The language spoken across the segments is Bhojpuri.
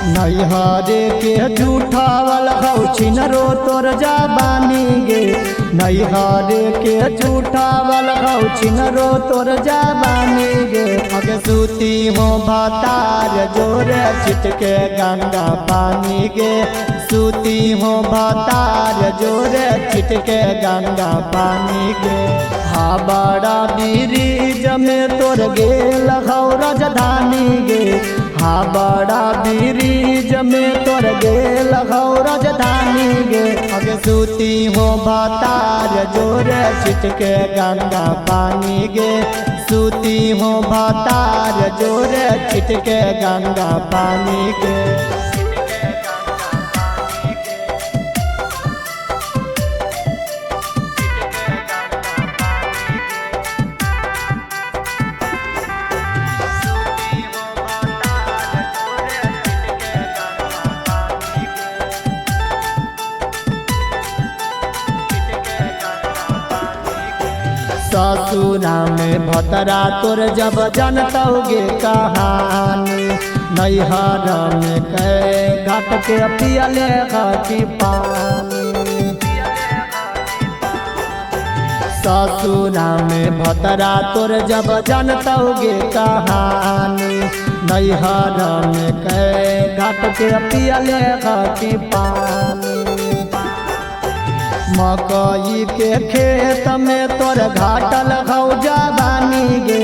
नैहरे के झूठावल हौ छिनरो तोर जबानी गे। नैहरे के झूठावल हौ छिनरो तोर जबानी गे। अगे सूती हो भतार जोरे छिटके गंगा पानी गे। सूती हो भतार जोरे छिटके गंगा पानी गे। हावड़ा ब्रिज में तोर गेल हौ राजधानी गे। हावड़ा ब्रिज में तोर गेल हौ राजधानी गे। अगे सूती हो भतार जोरे छिटके गंगा पानी गे। सूती हो भतार जोरे छिटके गंगा पानी गे। ससुरा में भतरा तोर जब जनतौगे कहानी। नैहर में कै घाट के पियले घाटी पानी। ससुरा में भतरा तोर जब जनतौगे कहानी। नैहर में कै घाट के पियले घाटी पानी। मकई के खेत में तोर घाटल हौ जबानी गे।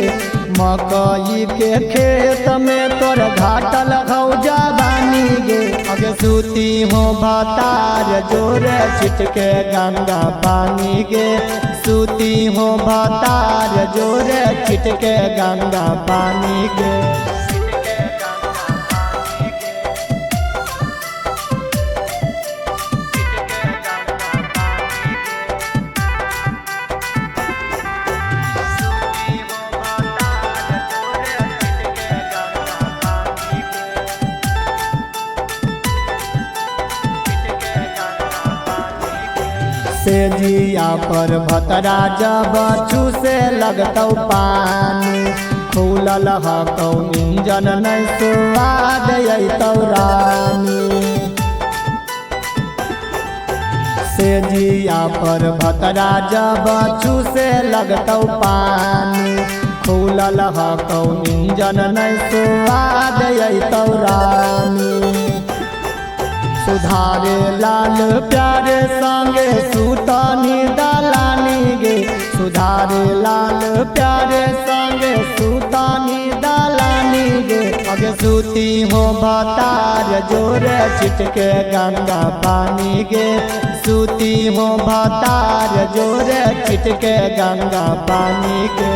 मकई के खेत में तोर घाटल हौ जबानी गे। अगे सूती हो भतार जोरे छिटके गंगा पानी गे। सूती हो भतार जोरे छिटके गंगा पानी गे। से जिया पर भतरा जब छूसे लगतौ पानी। खुलल हकौ इंजन नहीं स्वाद अतौ रानी। से जिया पर भतरा जब छूसे लगतौ पानी। खुलल हकौ इंजन नहीं स्वाद अतौ रानी। सुधारे लाल प्यारे संगे सुतानी दलानी गे। सुधारे लाल प्यारे संगे सुतानी दलानी गे। अगे सूती हो भतार जोरे छिटके गंगा पानी गे। सूती हो भतार जोरे छिटके गंगा पानी गे।